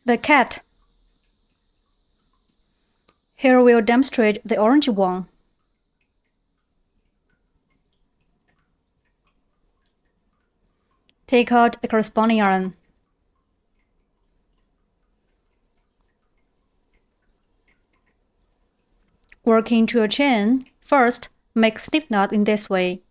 The cat. Here we'll demonstrate the orange one. Take out the corresponding yarn. Work into a chain. First, make slip knot in this way.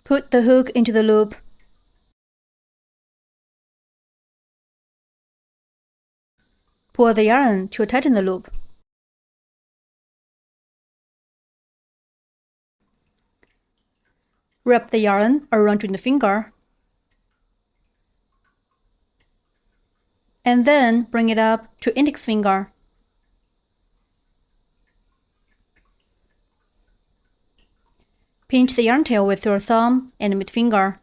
Put the hook into the loop. Pull the yarn to tighten the loop. Wrap the yarn around the finger. And then bring it up to index finger. Pinch the yarn tail with your thumb and mid finger.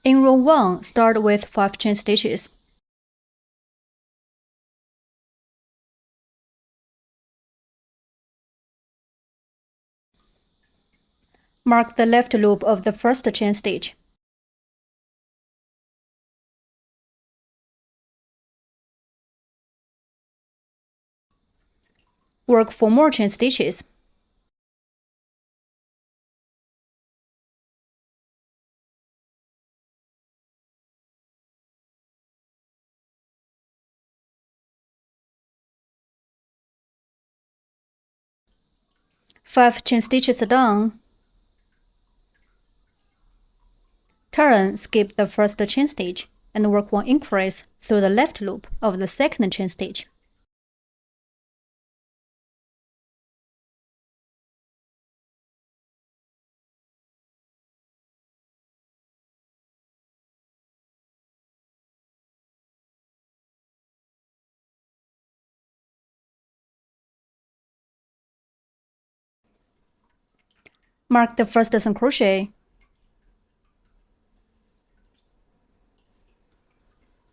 In row 1, start with 5 chain stitches. Mark the left loop of the first chain stitch. Work 4 more chain stitches. Five chain stitches done. Turn, skip the first chain stitch, and work 1 increase through the left loop of the second chain stitch. Mark the first dozen crochet.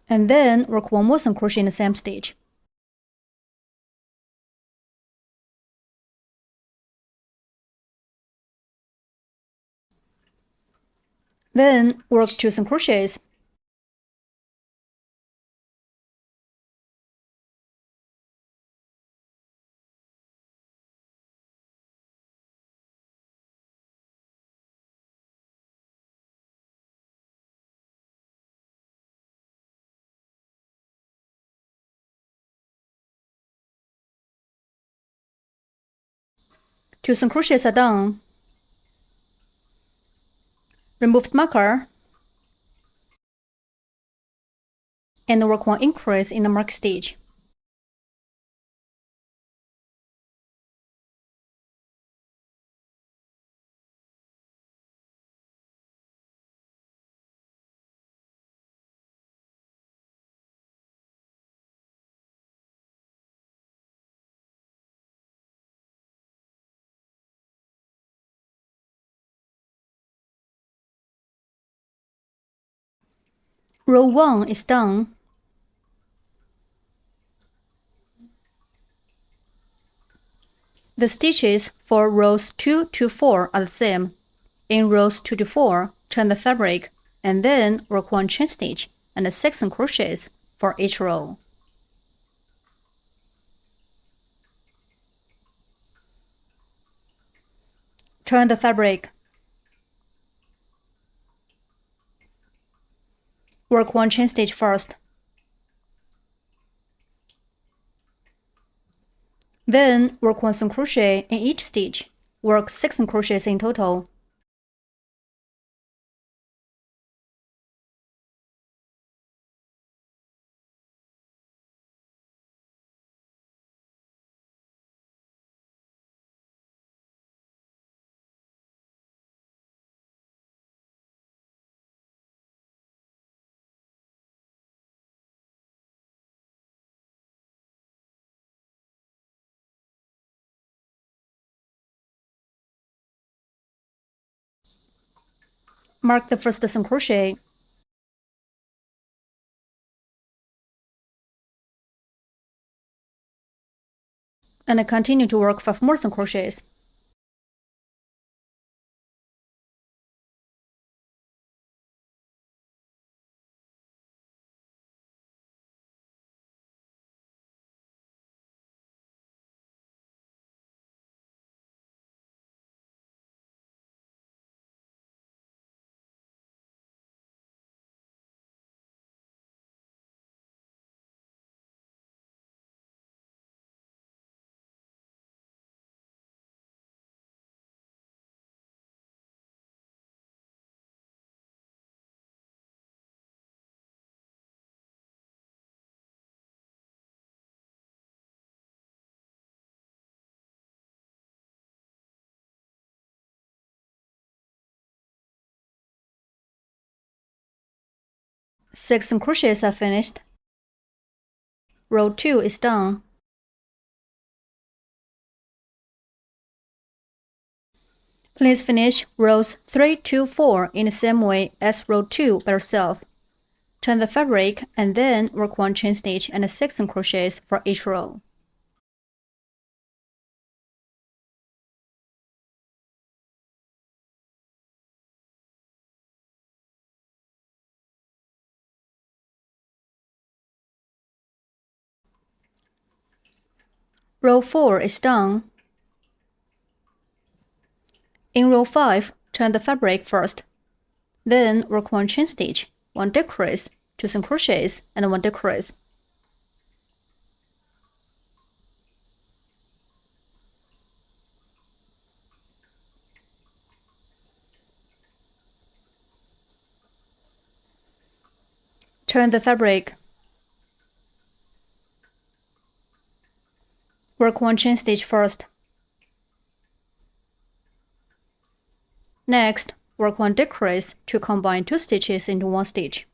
And then work 1 more single crochet in the same stitch. Then work 2 single crochets. Two single crochets are done. Remove the marker and work 1 increase in the mark stitch. Row 1 is done. The stitches for rows 2 to 4 are the same. In rows 2 to 4, turn the fabric, and then work 1 chain stitch and 6 crochets for each row. Turn the fabric. Work one chain stitch first. Then work one single crochet in each stitch. Work 6 single crochets in total. Mark the first single crochet. And continue to work 5 more single crochets. Six single crochets are finished. Row 2 is done. Please finish rows 3 to 4 in the same way as row 2 by yourself. Turn the fabric and then work one chain stitch and 6 single crochets for each row. Row 4 is done. In row 5, turn the fabric first. Then work one chain stitch, 1 decrease, 2 single crochets, and 1 decrease. Turn the fabric. Work one chain stitch first. Next, work one decrease to combine 2 stitches into 1 stitch.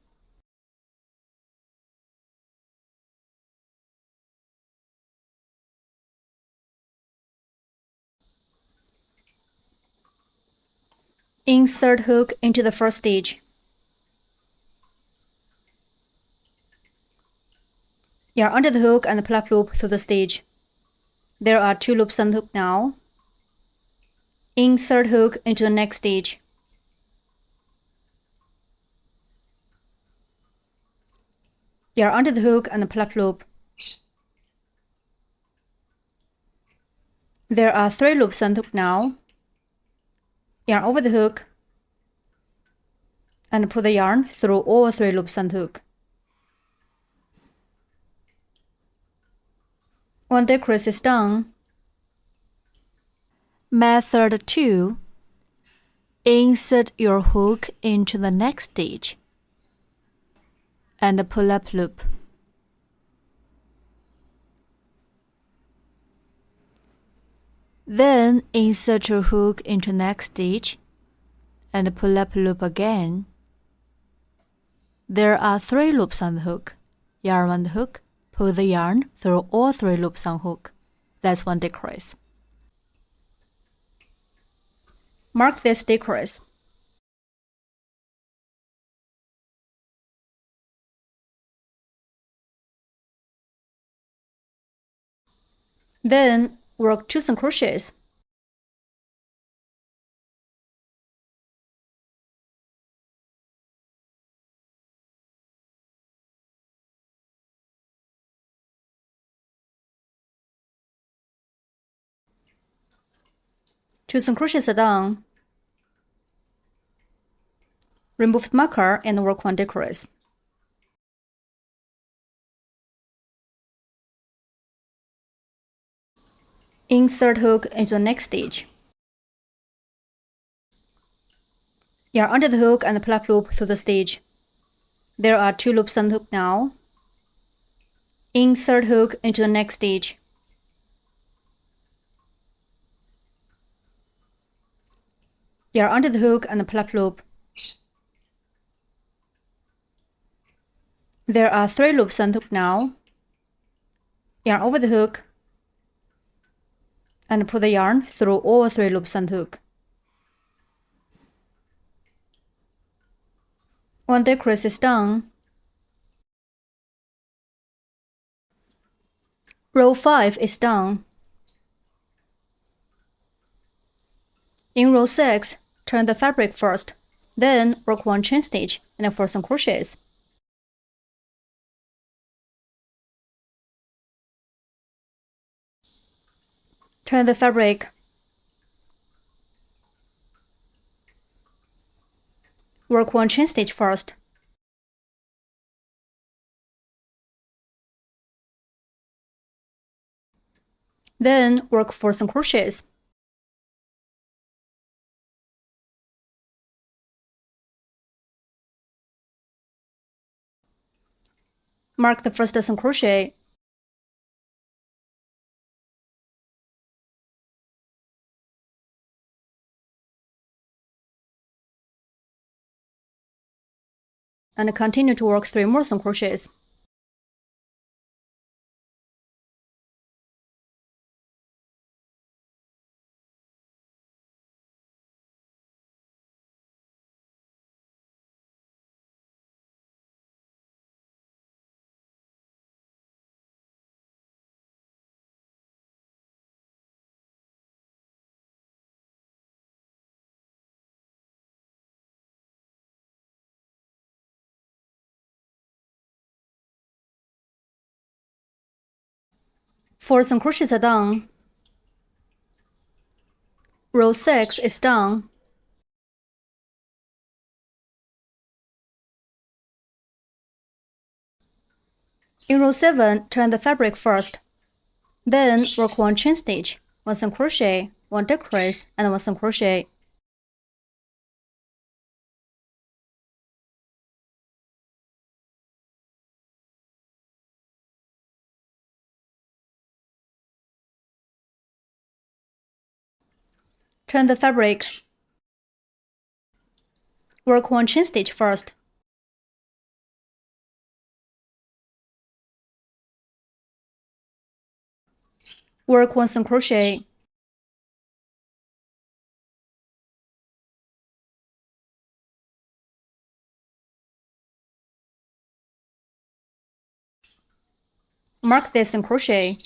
Insert hook into the first stitch. Yarn under the hook and pull up loop through the stitch. There are 2 loops on the hook now. Insert hook into the next stitch. Yarn under the hook and pull up loop. There are 3 loops on the hook now. Yarn over the hook and pull the yarn through all 3 loops on the hook. 1 decrease is done. Method 2. Insert your hook into the next stitch and pull up loop. Then insert your hook into next stitch and pull up loop again. There are 3 loops on the hook. Yarn on the hook, pull the yarn through all 3 loops on hook. That's 1 decrease. Mark this decrease. Then work 2 single crochets. 2 single crochets are done. Remove the marker and work 1 decrease. Insert hook into the next stitch. Yarn under the hook and plug loop through the stitch. There are 2 loops on the hook now. Insert hook into the next stitch. Yarn under the hook and plug loop. There are 3 loops on the hook now. Yarn over the hook and pull the yarn through all 3 loops on the hook. 1 decrease is done. Row 5 is done. In row 6, turn the fabric first, then work 1 chain stitch and 4 single crochets. Turn the fabric. Work 1 chain stitch first. Then work 4 single crochets. Mark the first single crochet. And continue to work 3 more single crochets. Four single crochets are done. Row 6 is done. In row 7, turn the fabric first. Then work 1 chain stitch, 1 single crochet, 1 decrease, and 1 single crochet. Turn the fabric. Work 1 chain stitch first. Work 1 single crochet. Mark this single crochet.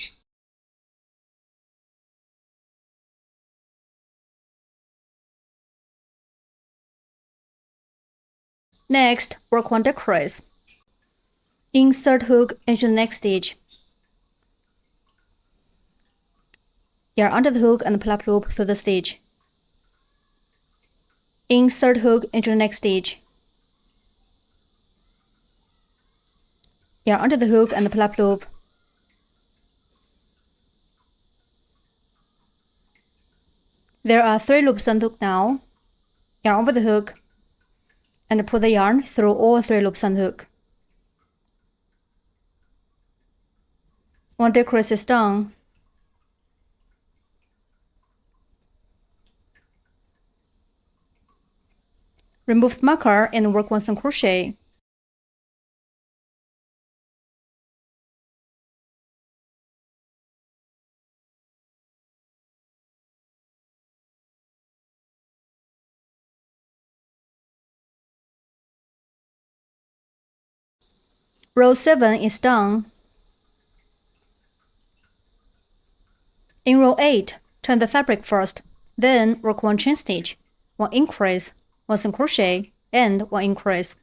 Next, work 1 decrease. Insert hook into the next stitch. Yarn under the hook and plug loop through the stitch. Insert hook into the next stitch. Yarn under the hook and plug loop. There are 3 loops on the hook now. Yarn over the hook and pull the yarn through all 3 loops on the hook. 1 decrease is done. Remove the marker and work 1 single crochet. Row 7 is done. In row 8, turn the fabric first, then work 1 chain stitch, 1 increase, 1 single crochet, and 1 increase.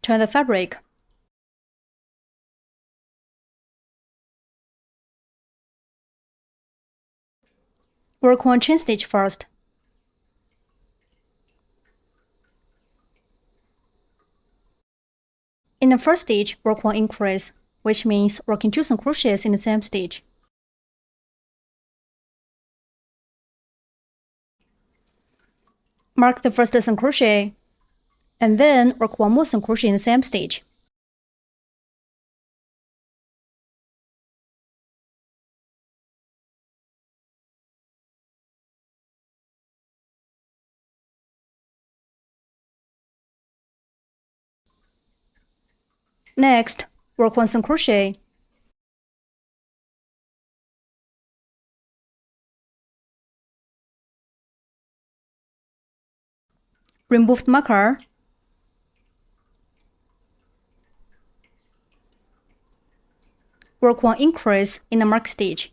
Turn the fabric. Work one chain stitch first. In the first stitch, work one increase, which means working 2 single crochets in the same stitch. Mark the first single crochet, and then work 1 more single crochet in the same stitch. Next, work 1 single crochet. Remove the marker. Work 1 increase in the mark stitch.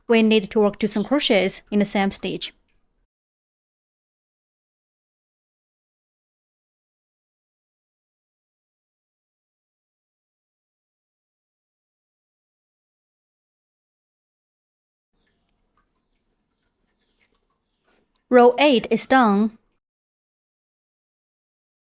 We need to work 2 single crochets in the same stitch. Row 8 is done.